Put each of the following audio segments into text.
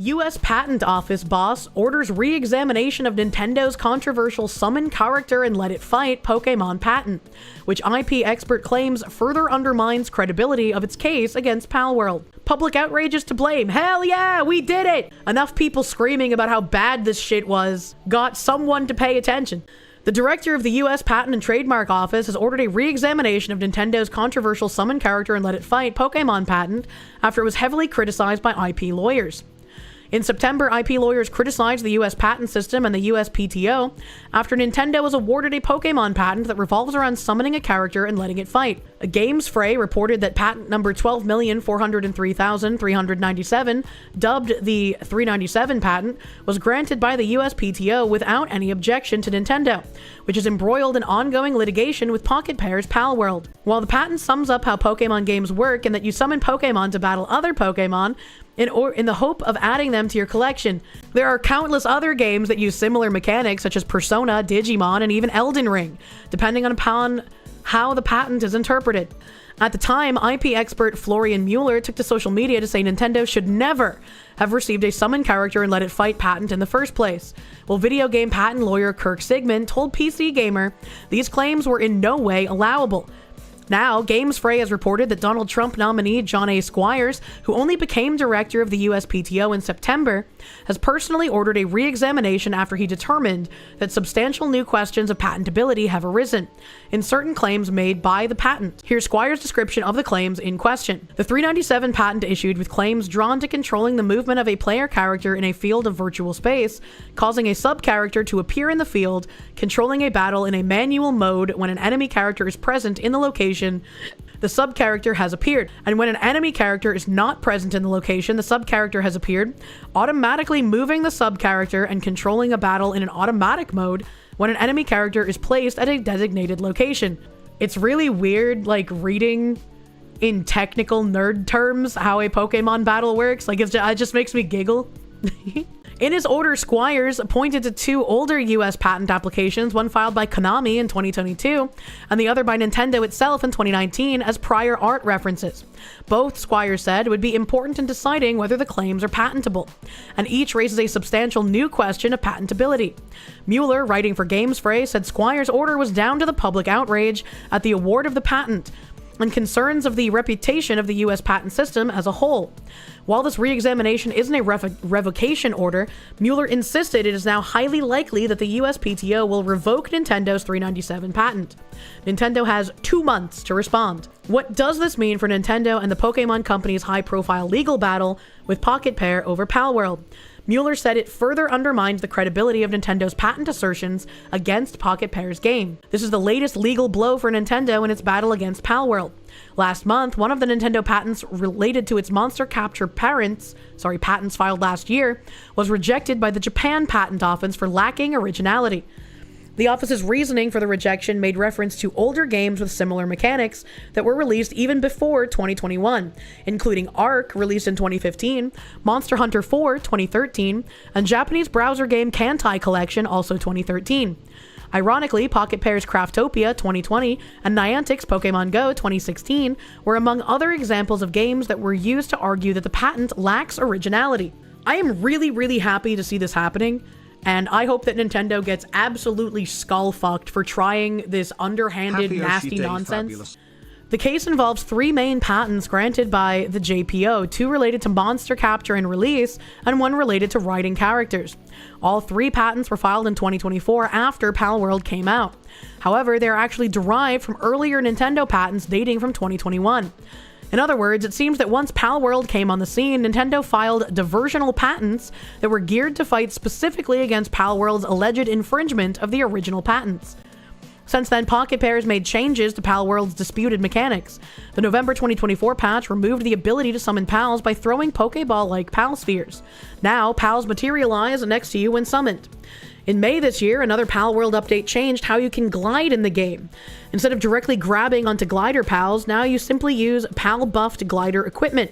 U.S. Patent Office boss orders re-examination of Nintendo's controversial summon character and let it fight Pokémon patent, which IP expert claims further undermines credibility of its case against Palworld. Public outrage is to blame. Hell yeah, we did it! Enough people screaming about how bad this shit was got someone to pay attention. The director of the U.S. Patent and Trademark Office has ordered a re-examination of Nintendo's controversial summon character and let it fight Pokémon patent after it was heavily criticized by IP lawyers. In September, IP lawyers criticized the U.S. patent system and the USPTO after Nintendo was awarded a Pokémon patent that revolves around summoning a character and letting it fight. Games Fray reported that patent number 12,403,397, dubbed the 397 patent, was granted by the USPTO without any objection to Nintendo, which is embroiled in ongoing litigation with Pocket Pair's Palworld. While the patent sums up how Pokémon games work and that you summon Pokémon to battle other Pokémon, in the hope of adding them to your collection, there are countless other games that use similar mechanics such as Persona, Digimon, and even Elden Ring, depending upon how the patent is interpreted. At the time, IP expert Florian Mueller took to social media to say Nintendo should never have received a summon character and let it fight patent in the first place, while video game patent lawyer Kirk Sigmund told PC Gamer these claims were in no way allowable. Now, Games Fray has reported that Donald Trump nominee John A. Squires, who only became director of the USPTO in September, has personally ordered a re-examination after he determined that substantial new questions of patentability have arisen in certain claims made by the patent. Here's Squires' description of the claims in question. The 397 patent issued with claims drawn to controlling the movement of a player character in a field of virtual space, causing a sub-character to appear in the field, controlling a battle in a manual mode when an enemy character is present in the location the sub-character has appeared, and when an enemy character is not present in the location the sub-character has appeared, automatically moving the sub-character and controlling a battle in an automatic mode when an enemy character is placed at a designated location. It's really weird, like, reading in technical nerd terms how a Pokemon battle works. Like, it just makes me giggle. In his order, Squires pointed to two older US patent applications, one filed by Konami in 2022 and the other by Nintendo itself in 2019, as prior art references. Both, Squires said, would be important in deciding whether the claims are patentable, and each raises a substantial new question of patentability. Mueller, writing for Games Fray, said Squires' order was down to the public outrage at the award of the patent and concerns of the reputation of the U.S. patent system as a whole. While this re-examination isn't a revocation order, Mueller insisted it is now highly likely that the USPTO will revoke Nintendo's 397 patent. Nintendo has 2 months to respond. What does this mean for Nintendo and the Pokémon Company's high-profile legal battle with Pocket Pair over Palworld? Mueller said it further undermines the credibility of Nintendo's patent assertions against Pocket Pair's game. This is the latest legal blow for Nintendo in its battle against Palworld. Last month, one of the Nintendo patents related to its monster capture patents filed last year, was rejected by the Japan Patent Office for lacking originality. The office's reasoning for the rejection made reference to older games with similar mechanics that were released even before 2021, including Ark, released in 2015, Monster Hunter 4, 2013, and Japanese browser game Kantai Collection, also 2013. Ironically, Pocket Pair's Craftopia 2020 and Niantic's Pokemon Go 2016 were among other examples of games that were used to argue that the patent lacks originality. I am really happy to see this happening, and I hope that Nintendo gets absolutely skull-fucked for trying this underhanded, nasty nonsense. Fabulous. The case involves 3 main patents granted by the JPO, 2 related to monster capture and release, and 1 related to writing characters. All 3 patents were filed in 2024 after Palworld came out. However, they are actually derived from earlier Nintendo patents dating from 2021. In other words, it seems that once Palworld came on the scene, Nintendo filed diversional patents that were geared to fight specifically against Palworld's alleged infringement of the original patents. Since then, Pocket Pair has made changes to Palworld's disputed mechanics. The November 2024 patch removed the ability to summon pals by throwing Pokeball-like pal spheres. Now, pals materialize next to you when summoned. In May this year, another Palworld update changed how you can glide in the game. Instead of directly grabbing onto glider pals, now you simply use pal-buffed glider equipment.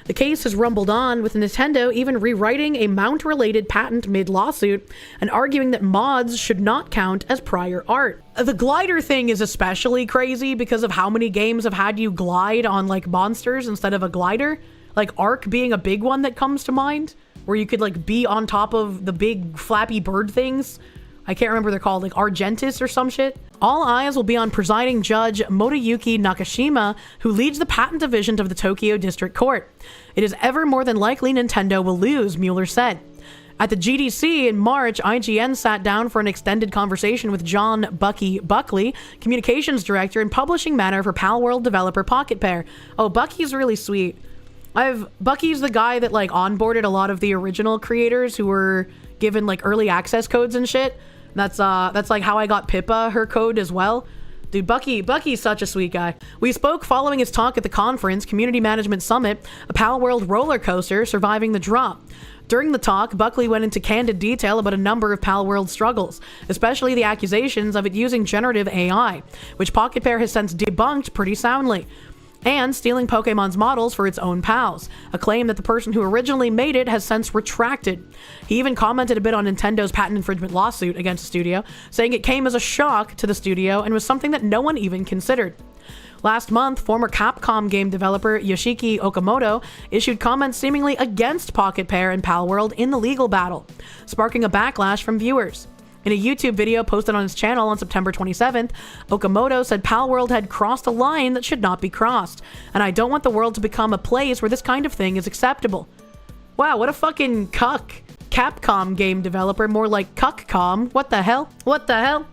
The case has rumbled on, with Nintendo even rewriting a mount-related patent mid-lawsuit and arguing that mods should not count as prior art. The glider thing is especially crazy because of how many games have had you glide on, like, monsters instead of a glider. Like, Ark being a big one that comes to mind. where you could like be on top of the big flappy bird things. I can't remember what they're called, like Argentis or some shit. All eyes will be on presiding judge Motoyuki Nakashima, who leads the patent division of the Tokyo District Court. It is ever more than likely Nintendo will lose, Mueller said. At the GDC in March, IGN sat down for an extended conversation with John Bucky Buckley, communications director and publishing matter for Palworld developer Pocket Pair. Oh, Bucky's really sweet. Bucky's the guy that like onboarded a lot of the original creators who were given like early access codes and shit. That's like how I got Pippa her code as well. Dude, Bucky's such a sweet guy. We spoke following his talk at the conference, Community Management Summit, a Palworld roller coaster surviving the drop. During the talk, Buckley went into candid detail about a number of Palworld struggles, especially the accusations of it using generative AI, which Pocket Pair has since debunked pretty soundly, and stealing Pokemon's models for its own pals, a claim that the person who originally made it has since retracted. He even commented a bit on Nintendo's patent infringement lawsuit against the studio, saying it came as a shock to the studio and was something that no one even considered. Last month, former Capcom game developer Yoshiki Okamoto issued comments seemingly against Pocket Pair and Palworld in the legal battle, sparking a backlash from viewers. In a YouTube video posted on his channel on September 27th, Okamoto said Palworld had crossed a line that should not be crossed, and I don't want the world to become a place where this kind of thing is acceptable. Wow, what a fucking cuck. Capcom game developer, more like cuckcom. What the hell? What the hell?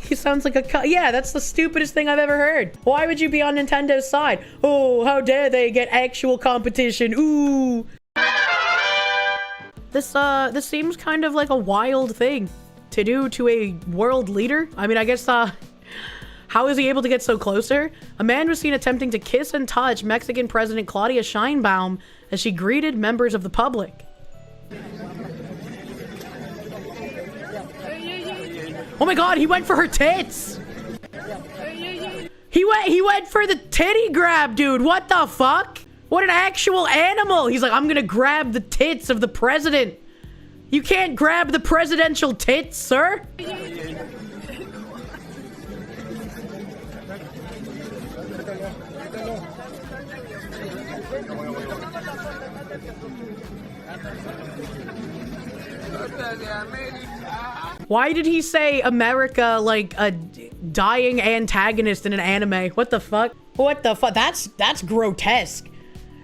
He sounds like a cuck. Yeah, that's the stupidest thing I've ever heard. Why would you be on Nintendo's side? Oh, how dare they get actual competition. Ooh. This seems kind of like a wild thing to do to a world leader. I mean, I guess, how is he able to get so closer? A man was seen attempting to kiss and touch Mexican President Claudia Sheinbaum as she greeted members of the public. Oh my god, he went for her tits! He went for the titty grab, dude. What the fuck? What an actual animal. He's like, I'm gonna grab the tits of the president. You can't grab the presidential tits, sir. Why did he say America like a dying antagonist in an anime? What the fuck? What the fuck? That's grotesque.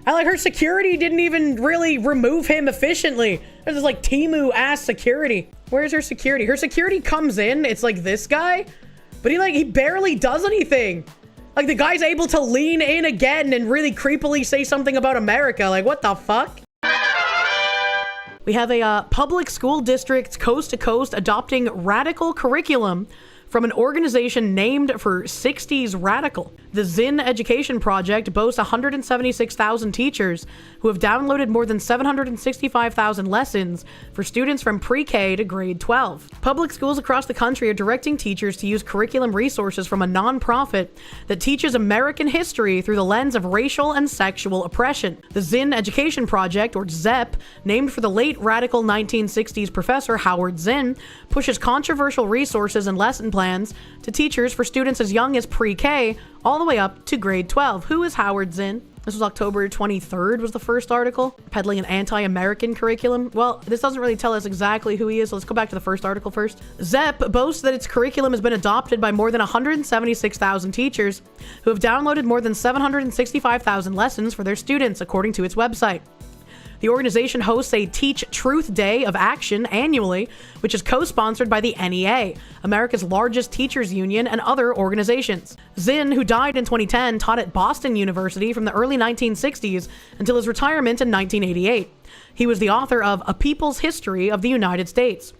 I like her security didn't even really remove him efficiently. There's this like Temu ass security. Where's her security? Her security comes in, it's like this guy, but he barely does anything. Like the guy's able to lean in again and really creepily say something about America. Like what the fuck? We have a public school district coast to coast adopting radical curriculum from an organization named for 60s Radical. The Zin Education Project boasts 176,000 teachers who have downloaded more than 765,000 lessons for students from pre-K to grade 12. Public schools across the country are directing teachers to use curriculum resources from a nonprofit that teaches American history through the lens of racial and sexual oppression. The Zin Education Project, or ZEP, named for the late radical 1960s professor Howard Zinn, pushes controversial resources and lesson plans to teachers for students as young as pre-K all the way up to grade 12. Who is Howard Zinn? This was October 23rd was the first article, peddling an anti-American curriculum. Well, this doesn't really tell us exactly who he is, so let's go back to the first article first. ZEP boasts that its curriculum has been adopted by more than 176,000 teachers who have downloaded more than 765,000 lessons for their students, according to its website. The organization hosts a Teach Truth Day of Action annually, which is co-sponsored by the NEA, America's largest teachers union, and other organizations. Zinn, who died in 2010, taught at Boston University from the early 1960s until his retirement in 1988. He was the author of A People's History of the United States,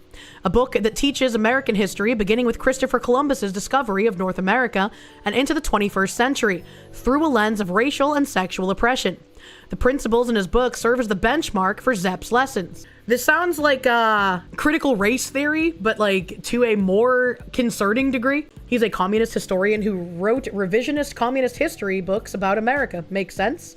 a book that teaches American history beginning with Christopher Columbus's discovery of North America and into the 21st century through a lens of racial and sexual oppression. The principles in his book serve as the benchmark for ZEP's lessons. This sounds like critical race theory, but like to a more concerning degree. He's a communist historian who wrote revisionist communist history books about America. Makes sense?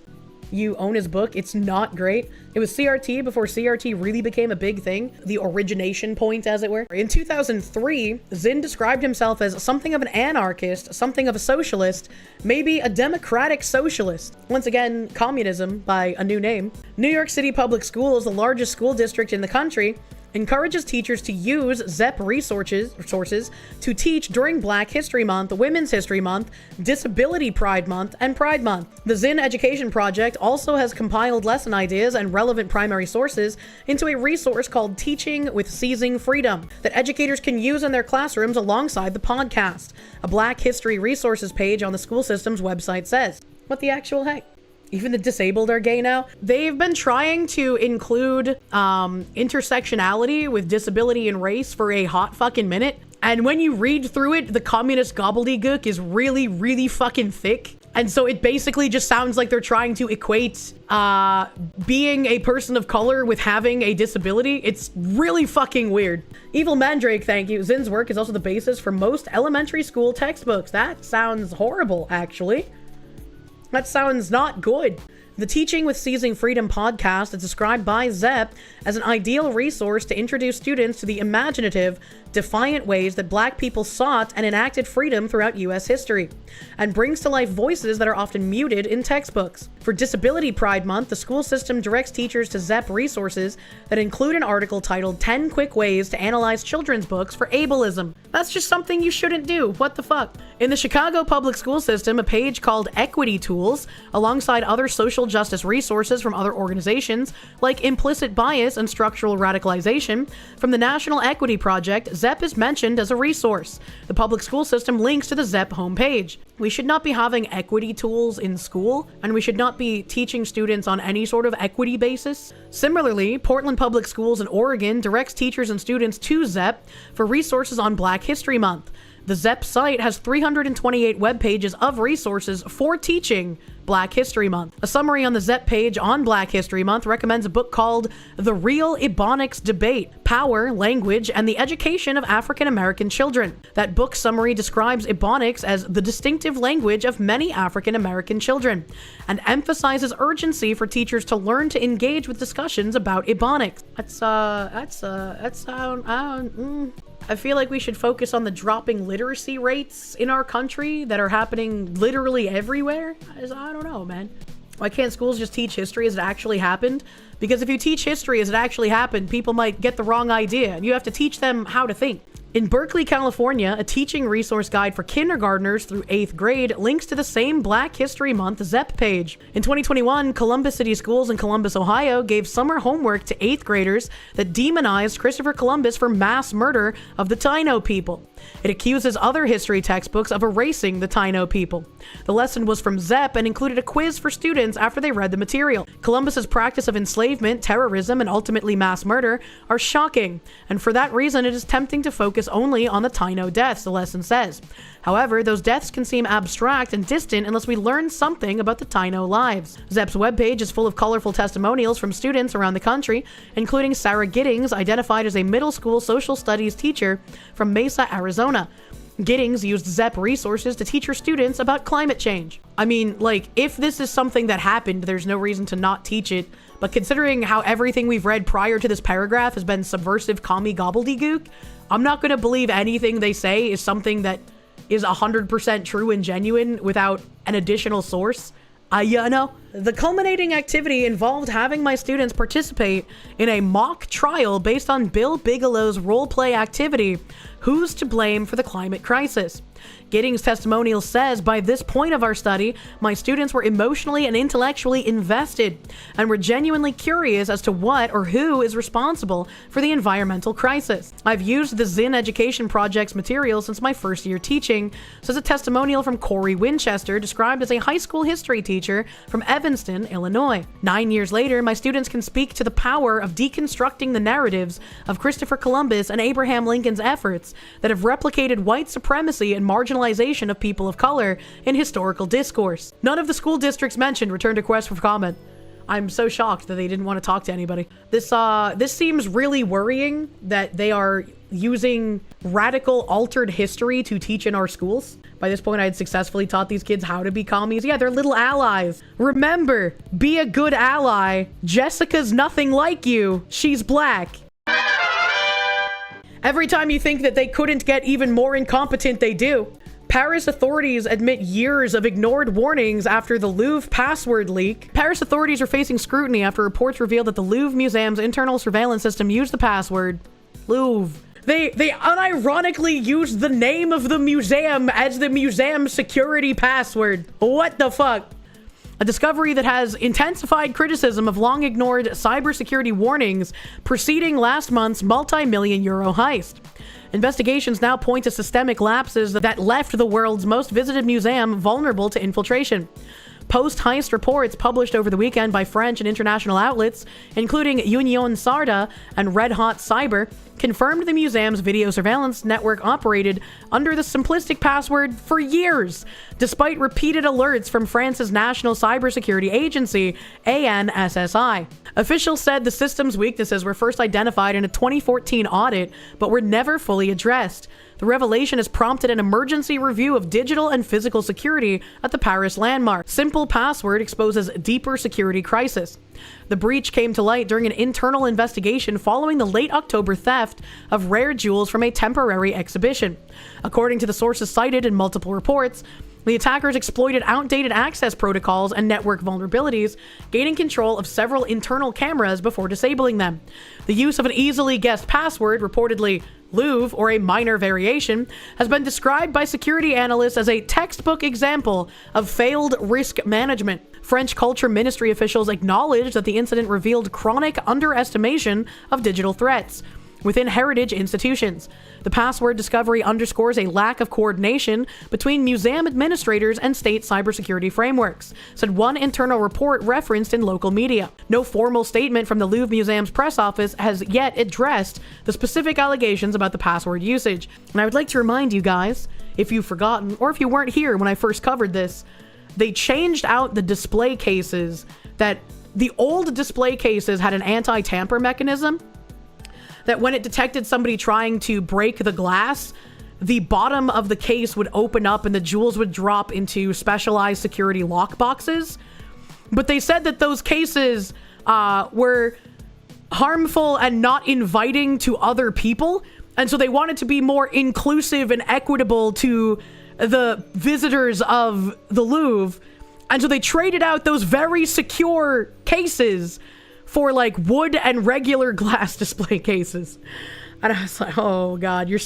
you own his book. It's not great. It was CRT before CRT really became a big thing, the origination point, as it were. In 2003, Zinn described himself as something of an anarchist, something of a socialist, maybe a democratic socialist. Once again, communism by a new name. New York City Public Schools, the largest school district in the country, encourages teachers to use ZEP resources to teach during Black History Month, Women's History Month, Disability Pride Month, and Pride Month. The Zinn Education Project also has compiled lesson ideas and relevant primary sources into a resource called Teaching with Seizing Freedom that educators can use in their classrooms alongside the podcast. A Black History resources page on the school system's website says. What the actual heck? Even the disabled are gay now. They've been trying to include intersectionality with disability and race for a hot fucking minute. And when you read through it, the communist gobbledygook is really, really fucking thick. And so it basically just sounds like they're trying to equate being a person of color with having a disability. It's really fucking weird. Evil Mandrake, thank you. Zinn's work is also the basis for most elementary school textbooks. That sounds horrible, actually. That sounds not good. The Teaching with Seizing Freedom podcast is described by ZEP as an ideal resource to introduce students to the imaginative, defiant ways that Black people sought and enacted freedom throughout U.S. history, and brings to life voices that are often muted in textbooks. For Disability Pride Month, the school system directs teachers to ZEP resources that include an article titled 10 Quick Ways to Analyze Children's Books for Ableism. That's just something you shouldn't do. What the fuck? In the Chicago public school system, a page called Equity Tools, alongside other social justice resources from other organizations like Implicit Bias and Structural Radicalization, from the National Equity Project, ZEP is mentioned as a resource. The public school system links to the ZEP homepage. We should not be having equity tools in school, and we should not be teaching students on any sort of equity basis. Similarly, Portland Public Schools in Oregon directs teachers and students to ZEP for resources on Black History Month. The ZEP site has 328 web pages of resources for teaching Black History Month. A summary on the ZEP page on Black History Month recommends a book called The Real Ebonics Debate: Power, Language, and the Education of African American Children. That book summary describes Ebonics as the distinctive language of many African American children, and emphasizes urgency for teachers to learn to engage with discussions about Ebonics. I feel like we should focus on the dropping literacy rates in our country that are happening literally everywhere. I don't know, man. Why can't schools just teach history as it actually happened? Because if you teach history as it actually happened, people might get the wrong idea, and you have to teach them how to think. In Berkeley, California, a teaching resource guide for kindergartners through 8th grade links to the same Black History Month ZEP page. In 2021, Columbus City Schools in Columbus, Ohio gave summer homework to 8th graders that demonized Christopher Columbus for mass murder of the Taino people. It accuses other history textbooks of erasing the Taino people. The lesson was from ZEP and included a quiz for students after they read the material. Columbus's practice of enslavement, terrorism, and ultimately mass murder are shocking, and for that reason it is tempting to focus only on the Taino deaths, the lesson says. However, those deaths can seem abstract and distant unless we learn something about the Taino lives. ZEP's webpage is full of colorful testimonials from students around the country, including Sarah Giddings, identified as a middle school social studies teacher from Mesa, Arizona. Giddings used ZEP resources to teach her students about climate change. I mean, like, if this is something that happened, there's no reason to not teach it. But considering how everything we've read prior to this paragraph has been subversive commie gobbledygook, I'm not going to believe anything they say is something that is 100% true and genuine without an additional source. You know, the culminating activity involved having my students participate in a mock trial based on Bill Bigelow's role-play activity, Who's to Blame for the Climate Crisis? Giddings' testimonial says, by this point of our study, my students were emotionally and intellectually invested and were genuinely curious as to what or who is responsible for the environmental crisis. I've used the Zinn Education Project's material since my first year teaching, says a testimonial from Corey Winchester, described as a high school history teacher from Evanston, Illinois. 9 years later, my students can speak to the power of deconstructing the narratives of Christopher Columbus and Abraham Lincoln's efforts that have replicated white supremacy and marginalization of people of color in historical discourse. None of the school districts mentioned returned requests for comment. I'm so shocked that they didn't want to talk to anybody. This seems really worrying that they are using radical altered history to teach in our schools. By this point, I had successfully taught these kids how to be commies. Yeah, they're little allies. Remember, be a good ally. Jessica's nothing like you. She's black. Every time you think that they couldn't get even more incompetent, they do. Paris authorities admit years of ignored warnings after the Louvre password leak. Paris authorities are facing scrutiny after reports revealed that the Louvre Museum's internal surveillance system used the password Louvre. They unironically used the name of the museum as the museum security password. What the fuck? A discovery that has intensified criticism of long-ignored cybersecurity warnings preceding last month's multi-million euro heist. Investigations now point to systemic lapses that left the world's most visited museum vulnerable to infiltration. Post-heist reports published over the weekend by French and international outlets, including Union Sarda and Red Hot Cyber, confirmed the museum's video surveillance network operated under the simplistic password for years, despite repeated alerts from France's National Cybersecurity Agency, ANSSI. Officials said the system's weaknesses were first identified in a 2014 audit, but were never fully addressed. The revelation has prompted an emergency review of digital and physical security at the Paris landmark. Simple password exposes deeper security crisis. The breach came to light during an internal investigation following the late October theft of rare jewels from a temporary exhibition. According to the sources cited in multiple reports, the attackers exploited outdated access protocols and network vulnerabilities, gaining control of several internal cameras before disabling them. The use of an easily guessed password, reportedly Louvre, or a minor variation, has been described by security analysts as a textbook example of failed risk management. French Culture Ministry officials acknowledged that the incident revealed chronic underestimation of digital threats within heritage institutions. The password discovery underscores a lack of coordination between museum administrators and state cybersecurity frameworks, said one internal report referenced in local media. No formal statement from the Louvre Museum's press office has yet addressed the specific allegations about the password usage. And I would like to remind you guys, if you've forgotten, or if you weren't here when I first covered this, they changed out the display cases. That the old display cases had an anti-tamper mechanism that when it detected somebody trying to break the glass, the bottom of the case would open up and the jewels would drop into specialized security lock boxes. But they said that those cases were harmful and not inviting to other people. And so they wanted to be more inclusive and equitable to the visitors of the Louvre. And so they traded out those very secure cases for like wood and regular glass display cases. And I was like, oh God, I'm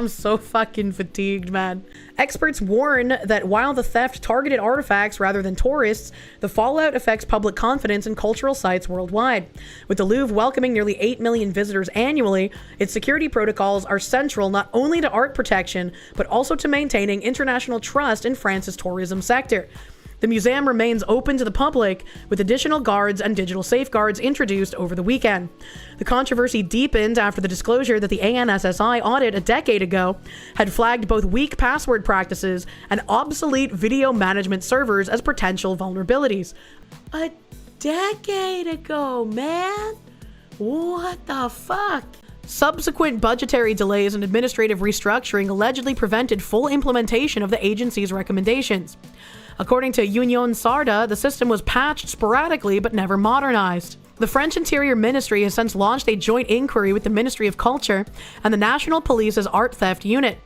so fucking fatigued, man. Experts warn that while the theft targeted artifacts rather than tourists, the fallout affects public confidence in cultural sites worldwide. With the Louvre welcoming nearly 8 million visitors annually, its security protocols are central not only to art protection, but also to maintaining international trust in France's tourism sector. The museum remains open to the public, with additional guards and digital safeguards introduced over the weekend. The controversy deepened after the disclosure that the ANSSI audit a decade ago had flagged both weak password practices and obsolete video management servers as potential vulnerabilities. A decade ago, man? What the fuck? Subsequent budgetary delays and administrative restructuring allegedly prevented full implementation of the agency's recommendations. According to Union Sarda, the system was patched sporadically but never modernized. The French Interior Ministry has since launched a joint inquiry with the Ministry of Culture and the National Police's Art Theft Unit.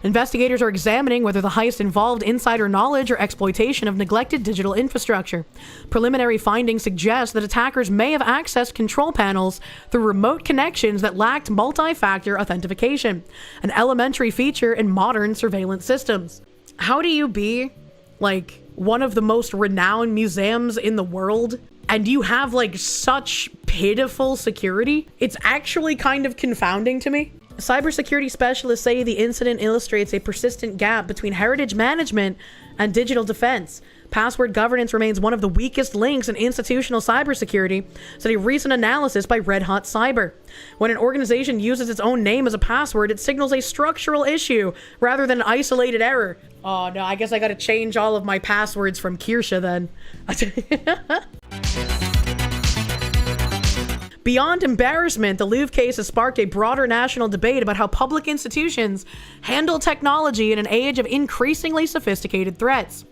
Investigators are examining whether the heist involved insider knowledge or exploitation of neglected digital infrastructure. Preliminary findings suggest that attackers may have accessed control panels through remote connections that lacked multi-factor authentication, an elementary feature in modern surveillance systems. How do you be like one of the most renowned museums in the world and you have like such pitiful security? It's actually kind of confounding to me. Cybersecurity specialists say the incident illustrates a persistent gap between heritage management and digital defense. Password governance remains one of the weakest links in institutional cybersecurity, said a recent analysis by Red Hot Cyber. When an organization uses its own name as a password, it signals a structural issue rather than an isolated error. Oh no, I guess I gotta change all of my passwords from Kirsche then. Beyond embarrassment, the Louvre case has sparked a broader national debate about how public institutions handle technology in an age of increasingly sophisticated threats.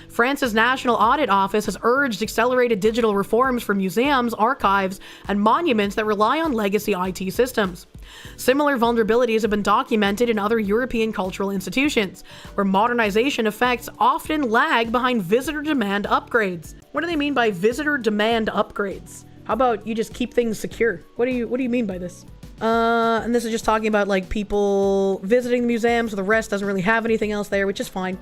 France's National Audit Office has urged accelerated digital reforms for museums, archives, and monuments that rely on legacy IT systems. Similar vulnerabilities have been documented in other European cultural institutions, where modernization effects often lag behind visitor demand upgrades. What do they mean by visitor demand upgrades? How about you just keep things secure? What do you mean by this? And this is just talking about like people visiting the museum, so the rest doesn't really have anything else there, which is fine.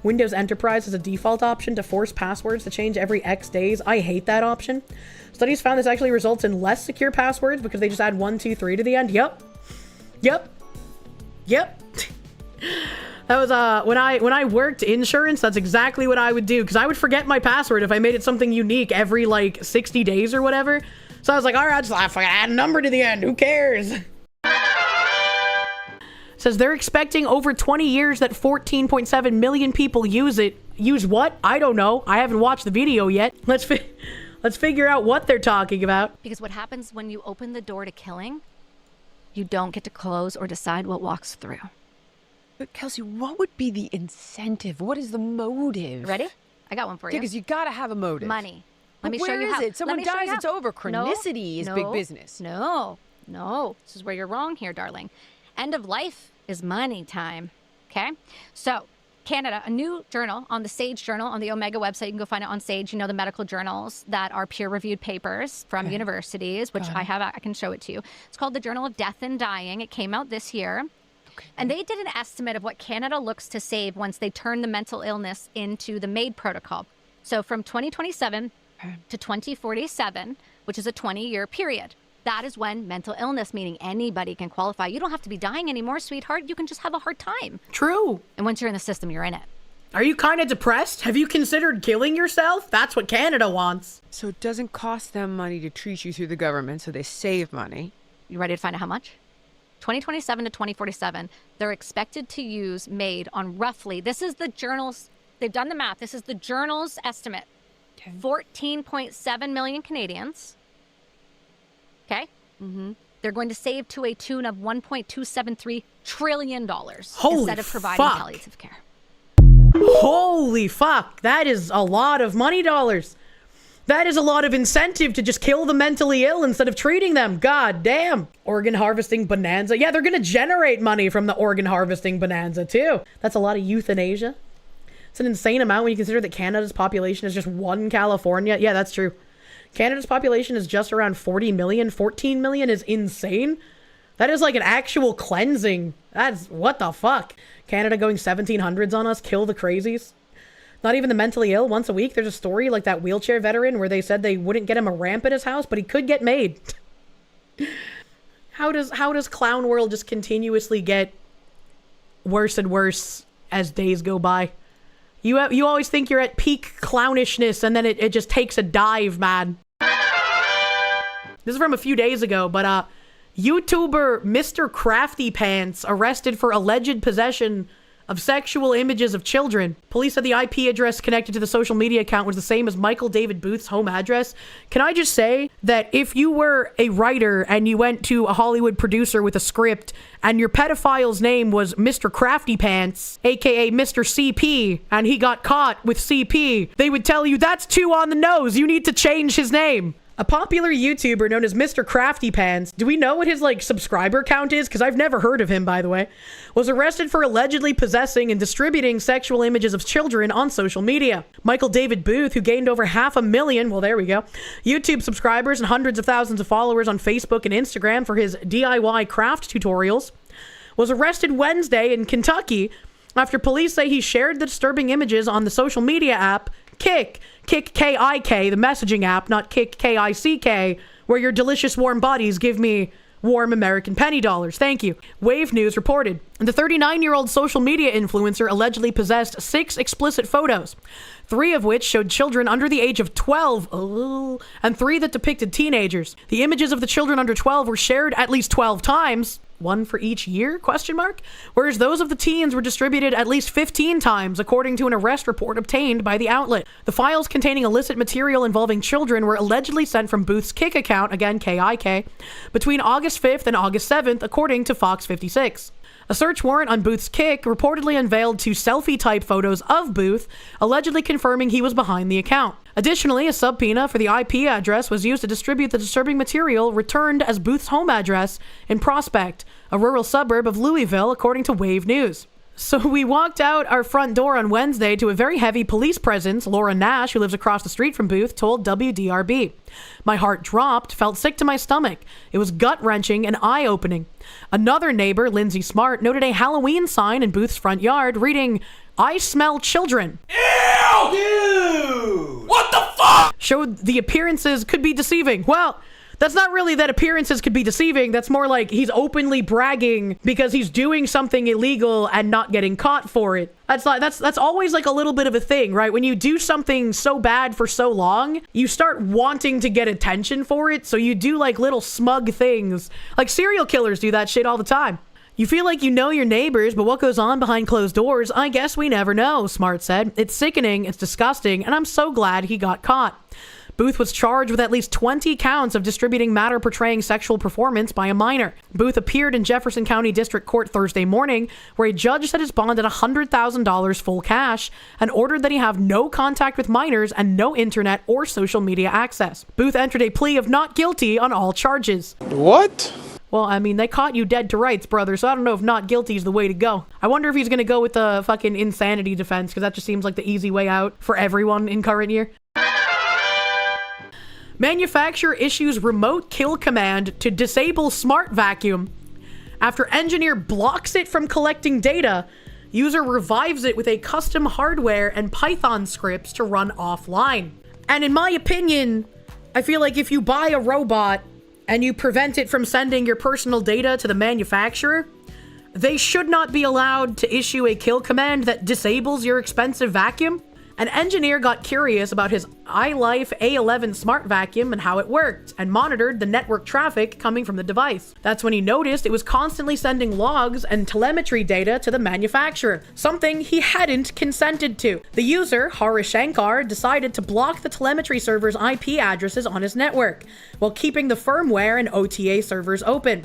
Windows Enterprise has a default option to force passwords to change every X days. I hate that option. Studies found this actually results in less secure passwords because they just add 1, 2, 3 to the end. Yep. That was when I worked insurance, that's exactly what I would do, because I would forget my password if I made it something unique every like 60 days or whatever. So I was like, all right, I'll just add a number to the end. Who cares? Says they're expecting over 20 years that 14.7 million people use it. Use what? I don't know. I haven't watched the video yet. Let's figure out what they're talking about. Because what happens when you open the door to killing, you don't get to close or decide what walks through. But Kelsey, what would be the incentive? What is the motive? Ready? I got one for you. Yeah, because you gotta have a motive. Money. Let me show Where you is how. it? Someone dies, it's over. Chronicity is big business. No. This is where you're wrong here, darling. End of life is money time. Okay? So, Canada, a new journal on the Sage Journal on the Omega website. You can go find it on Sage. You know, the medical journals that are peer-reviewed papers from universities, which I can show it to you. It's called the Journal of Death and Dying. It came out this year. Okay. And they did an estimate of what Canada looks to save once they turn the mental illness into the MAID protocol. So from 2027 to 2047, which is a 20-year period. That is when mental illness, meaning anybody can qualify. You don't have to be dying anymore, sweetheart. You can just have a hard time. True. And once you're in the system, you're in it. Are you kind of depressed? Have you considered killing yourself? That's what Canada wants. So it doesn't cost them money to treat you through the government, so they save money. You ready to find out how much? 2027 to 2047, they're expected to use MAID on roughly, this is the journal's, they've done the math, this is the journal's estimate. Okay. 14.7 million Canadians. Okay? Mm-hmm. They're going to save to a tune of $1.273 trillion instead of providing palliative care. Holy fuck. That is a lot of money dollars. That is a lot of incentive to just kill the mentally ill instead of treating them. God damn. Organ harvesting bonanza. Yeah, they're going to generate money from the organ harvesting bonanza too. That's a lot of euthanasia. It's an insane amount when you consider that Canada's population is just one California. Yeah, that's true. Canada's population is just around 40 million. 14 million is insane. That is like an actual cleansing. That's what the fuck. Canada going 1700s on us. Kill the crazies. Not even the mentally ill. Once a week, there's a story like that wheelchair veteran where they said they wouldn't get him a ramp at his house, but he could get made. How does Clown World just continuously get worse and worse as days go by? You always think you're at peak clownishness, and then it just takes a dive, man. This is from a few days ago, but YouTuber Mr. Crafty Pants arrested for alleged possession of sexual images of children. Police said the IP address connected to the social media account was the same as Michael David Booth's home address. Can I just say that if you were a writer and you went to a Hollywood producer with a script and your pedophile's name was Mr. Crafty Pants, aka Mr. CP, and he got caught with CP, they would tell you that's too on the nose. You need to change his name. A popular YouTuber known as Mr. Crafty Pants, do we know what his subscriber count is? Because I've never heard of him, by the way, was arrested for allegedly possessing and distributing sexual images of children on social media. Michael David Booth, who gained over 500,000, well, there we go, YouTube subscribers and hundreds of thousands of followers on Facebook and Instagram for his DIY craft tutorials, was arrested Wednesday in Kentucky after police say he shared the disturbing images on the social media app Kick K-I-K, the messaging app, not Kick K-I-C-K, where your delicious warm bodies give me warm American penny dollars. Thank you. Wave News reported. The 39-year-old social media influencer allegedly possessed 6 explicit photos, 3 of which showed children under the age of 12, and 3 that depicted teenagers. The images of the children under 12 were shared at least 12 times. One for each year? Whereas those of the teens were distributed at least 15 times, according to an arrest report obtained by the outlet. The files containing illicit material involving children were allegedly sent from Booth's Kik account, again K-I-K, between August 5th and August 7th, according to Fox 56. A search warrant on Booth's Kik reportedly unveiled 2 selfie-type photos of Booth, allegedly confirming he was behind the account. Additionally, a subpoena for the IP address was used to distribute the disturbing material returned as Booth's home address in Prospect, a rural suburb of Louisville, according to Wave News. So we walked out our front door on Wednesday to a very heavy police presence. Laura Nash, who lives across the street from Booth, told WDRB. My heart dropped, felt sick to my stomach. It was gut-wrenching and eye-opening. Another neighbor, Lindsay Smart, noted a Halloween sign in Booth's front yard reading, "I smell children." Ew! Dude! What the fuck? Showed the appearances could be deceiving. Well, that's not really that appearances could be deceiving. That's more like he's openly bragging because he's doing something illegal and not getting caught for it. That's always like a little bit of a thing, right? When you do something so bad for so long, you start wanting to get attention for it. So you do like little smug things. Like serial killers do that shit all the time. You feel like you know your neighbors, but what goes on behind closed doors, I guess we never know, Smart said. It's sickening, it's disgusting, and I'm so glad he got caught. Booth was charged with at least 20 counts of distributing matter portraying sexual performance by a minor. Booth appeared in Jefferson County District Court Thursday morning, where a judge set his bond at $100,000 full cash and ordered that he have no contact with minors and no internet or social media access. Booth entered a plea of not guilty on all charges. What? Well, I mean, they caught you dead to rights, brother, so I don't know if not guilty is the way to go. I wonder if he's going to go with the fucking insanity defense, because that just seems like the easy way out for everyone in current year. Manufacturer issues remote kill command to disable smart vacuum. After engineer blocks it from collecting data, user revives it with a custom hardware and Python scripts to run offline. And in my opinion, I feel like if you buy a robot and you prevent it from sending your personal data to the manufacturer, they should not be allowed to issue a kill command that disables your expensive vacuum. An engineer got curious about his iLife A11 smart vacuum and how it worked, and monitored the network traffic coming from the device. That's when he noticed it was constantly sending logs and telemetry data to the manufacturer, something he hadn't consented to. The user, Harishankar, decided to block the telemetry server's IP addresses on his network, while keeping the firmware and OTA servers open.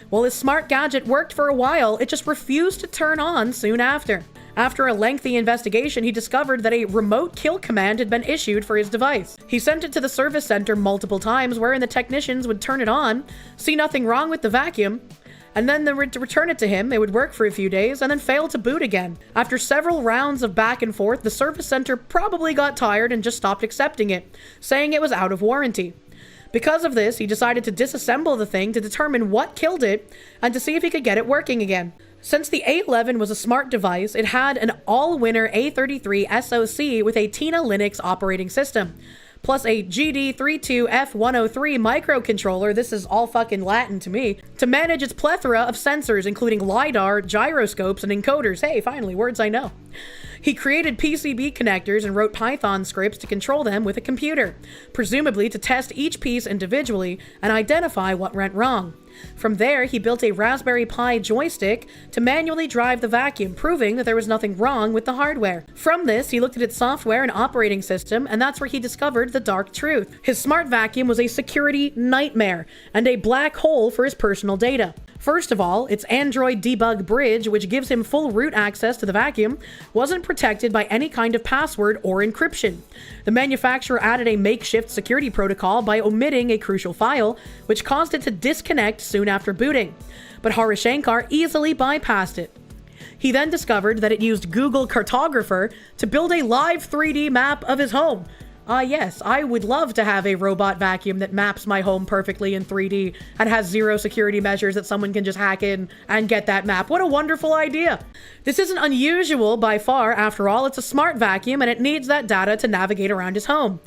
While his smart gadget worked for a while, it just refused to turn on soon after. After a lengthy investigation, he discovered that a remote kill command had been issued for his device. He sent it to the service center multiple times, wherein the technicians would turn it on, see nothing wrong with the vacuum, and then they would return it to him. It would work for a few days and then fail to boot again. After several rounds of back and forth, the service center probably got tired and just stopped accepting it, saying it was out of warranty. Because of this, he decided to disassemble the thing to determine what killed it and to see if he could get it working again. Since the A11 was a smart device, it had an all-winner A33 SoC with a Tina Linux operating system, plus a GD32F103 microcontroller, this is all fucking Latin to me, to manage its plethora of sensors, including LiDAR, gyroscopes, and encoders. Hey, finally, words I know. He created PCB connectors and wrote Python scripts to control them with a computer, presumably to test each piece individually and identify what went wrong. From there, he built a Raspberry Pi joystick to manually drive the vacuum, proving that there was nothing wrong with the hardware. From this, he looked at its software and operating system, and that's where he discovered the dark truth. His smart vacuum was a security nightmare and a black hole for his personal data. First of all, its Android debug bridge, which gives him full root access to the vacuum, wasn't protected by any kind of password or encryption. The manufacturer added a makeshift security protocol by omitting a crucial file, which caused it to disconnect soon after booting. But Harishankar easily bypassed it. He then discovered that it used Google Cartographer to build a live 3D map of his home. Yes, I would love to have a robot vacuum that maps my home perfectly in 3D and has zero security measures that someone can just hack in and get that map. What a wonderful idea. This isn't unusual by far. After all, it's a smart vacuum and it needs that data to navigate around his home.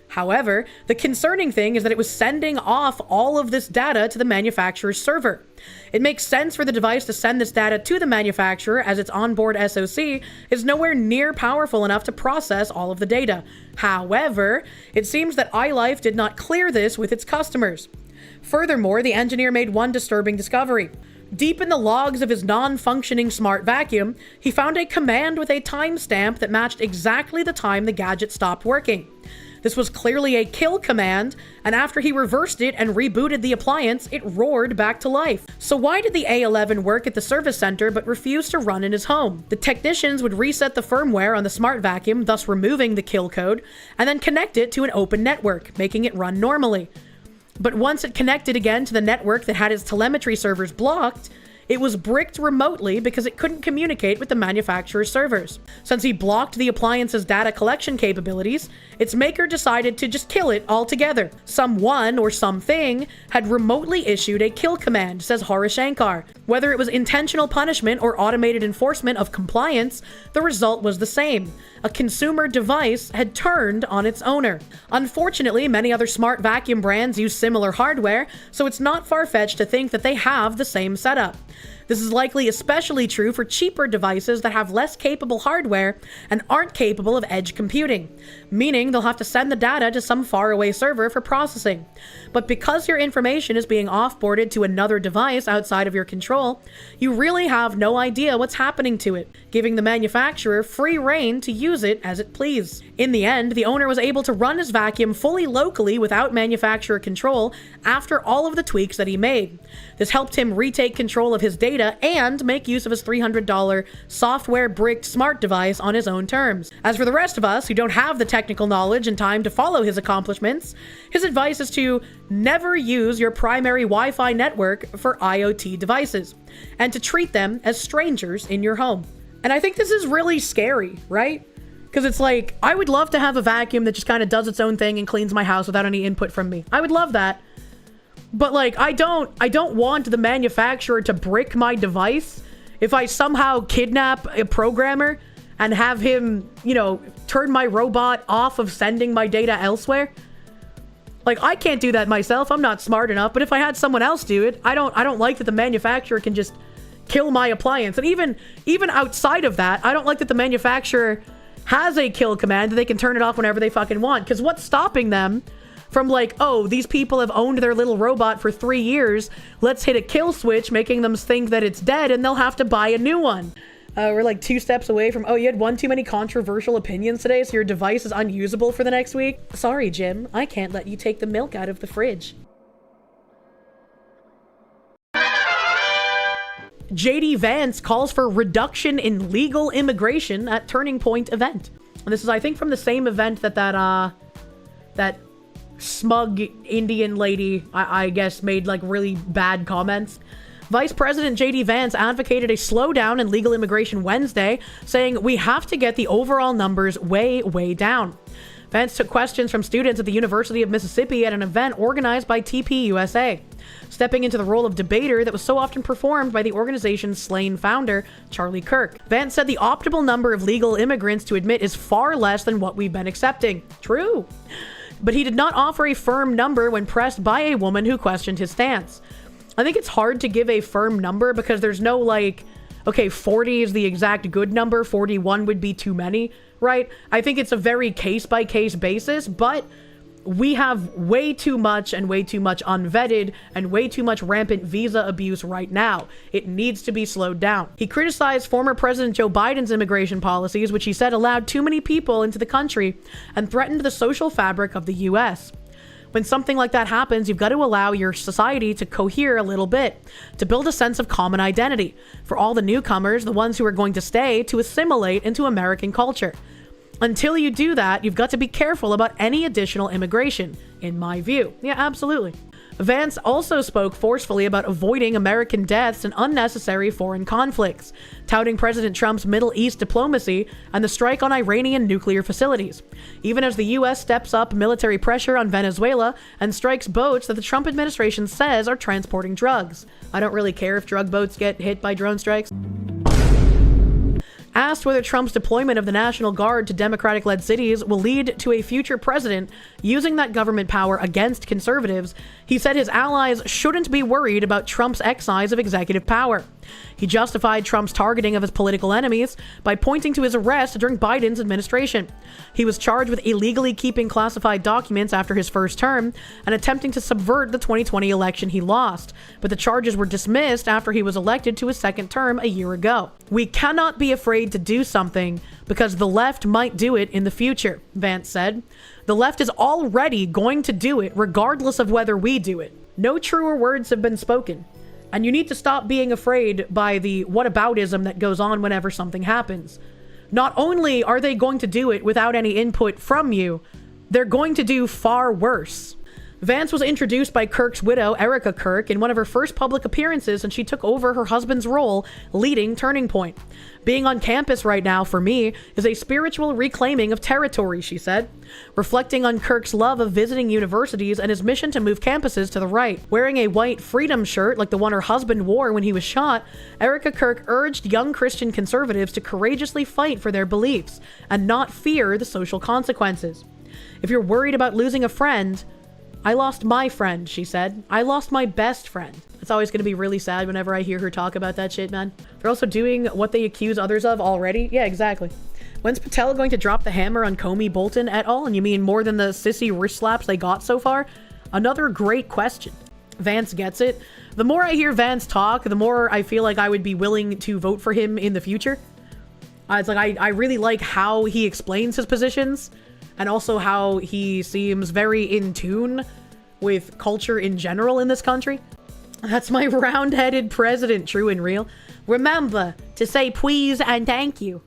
However, the concerning thing is that it was sending off all of this data to the manufacturer's server. It makes sense for the device to send this data to the manufacturer, as its onboard SoC is nowhere near powerful enough to process all of the data. However, it seems that iLife did not clear this with its customers. Furthermore, the engineer made one disturbing discovery. Deep in the logs of his non-functioning smart vacuum, he found a command with a timestamp that matched exactly the time the gadget stopped working. This was clearly a kill command, and after he reversed it and rebooted the appliance, it roared back to life. So why did the A11 work at the service center but refuse to run in his home? The technicians would reset the firmware on the smart vacuum, thus removing the kill code, and then connect it to an open network, making it run normally. But once it connected again to the network that had its telemetry servers blocked, it was bricked remotely because it couldn't communicate with the manufacturer's servers. Since he blocked the appliance's data collection capabilities, its maker decided to just kill it altogether. Someone or something had remotely issued a kill command, says Harishankar. Whether it was intentional punishment or automated enforcement of compliance, the result was the same. A consumer device had turned on its owner. Unfortunately, many other smart vacuum brands use similar hardware, so it's not far-fetched to think that they have the same setup. This is likely especially true for cheaper devices that have less capable hardware and aren't capable of edge computing, meaning they'll have to send the data to some faraway server for processing. But because your information is being offboarded to another device outside of your control, you really have no idea what's happening to it, giving the manufacturer free rein to use it as it please. In the end, the owner was able to run his vacuum fully locally without manufacturer control after all of the tweaks that he made. This helped him retake control of his data and make use of his $300 software-bricked smart device on his own terms. As for the rest of us who don't have the technical knowledge and time to follow his accomplishments, his advice is to never use your primary Wi-Fi network for IoT devices, and to treat them as strangers in your home. And I think this is really scary, right? Because it's like, I would love to have a vacuum that just kind of does its own thing and cleans my house without any input from me. I would love that. But like, I don't want the manufacturer to brick my device if I somehow kidnap a programmer and have him, you know, turn my robot off of sending my data elsewhere. Like, I can't do that myself. I'm not smart enough. But if I had someone else do it, I don't like that the manufacturer can just kill my appliance. And even outside of that, I don't like that the manufacturer has a kill command that they can turn it off whenever they fucking want. Because what's stopping them from like, oh, these people have owned their little robot for 3 years, let's hit a kill switch, making them think that it's dead and they'll have to buy a new one. We're like 2 steps away from, oh, you had one too many controversial opinions today, so your device is unusable for the next week? Sorry, Jim, I can't let you take the milk out of the fridge. JD Vance calls for reduction in legal immigration at Turning Point event. And this is, I think, from the same event that smug Indian lady, I guess, made like really bad comments. Vice President JD Vance advocated a slowdown in legal immigration Wednesday, saying we have to get the overall numbers way down. Vance took questions from students at the University of Mississippi at an event organized by TPUSA, stepping into the role of debater that was so often performed by the organization's slain founder, Charlie Kirk. Vance said the optimal number of legal immigrants to admit is far less than what we've been accepting. True. But he did not offer a firm number when pressed by a woman who questioned his stance. I think it's hard to give a firm number because there's no like, okay, 40 is the exact good number, 41 would be too many, right? I think it's a very case-by-case basis, but we have way too much unvetted and way too much rampant visa abuse right now. It needs to be slowed down. He criticized former President Joe Biden's immigration policies, which he said allowed too many people into the country and threatened the social fabric of the US. When something like that happens, you've got to allow your society to cohere a little bit, to build a sense of common identity. For all the newcomers, the ones who are going to stay, to assimilate into American culture. Until you do that, you've got to be careful about any additional immigration, in my view. Yeah, absolutely. Vance also spoke forcefully about avoiding American deaths and unnecessary foreign conflicts, touting President Trump's Middle East diplomacy and the strike on Iranian nuclear facilities, even as the U.S. steps up military pressure on Venezuela and strikes boats that the Trump administration says are transporting drugs. I don't really care if drug boats get hit by drone strikes. Asked whether Trump's deployment of the National Guard to Democratic-led cities will lead to a future president using that government power against conservatives, he said his allies shouldn't be worried about Trump's exercise of executive power. He justified Trump's targeting of his political enemies by pointing to his arrest during Biden's administration. He was charged with illegally keeping classified documents after his first term and attempting to subvert the 2020 election he lost, but the charges were dismissed after he was elected to his second term a year ago. We cannot be afraid to do something because the left might do it in the future, Vance said. The left is already going to do it regardless of whether we do it. No truer words have been spoken. And you need to stop being afraid by the whataboutism that goes on whenever something happens. Not only are they going to do it without any input from you, they're going to do far worse. Vance was introduced by Kirk's widow, Erica Kirk, in one of her first public appearances, and she took over her husband's role, leading Turning Point. Being on campus right now, for me, is a spiritual reclaiming of territory, she said, reflecting on Kirk's love of visiting universities and his mission to move campuses to the right. Wearing a white freedom shirt like the one her husband wore when he was shot, Erica Kirk urged young Christian conservatives to courageously fight for their beliefs and not fear the social consequences. If you're worried about losing a friend, I lost my friend, she said. I lost my best friend. It's always going to be really sad whenever I hear her talk about that shit, man. They're also doing what they accuse others of already. Yeah, exactly. When's Patel going to drop the hammer on Comey, Bolton et al? And you mean more than the sissy wrist slaps they got so far? Another great question. Vance gets it. The more I hear Vance talk, the more I feel like I would be willing to vote for him in the future. It's like I really like how he explains his positions, and also how he seems very in tune with culture in general in this country. That's my round-headed president, true and real. Remember to say please and thank you.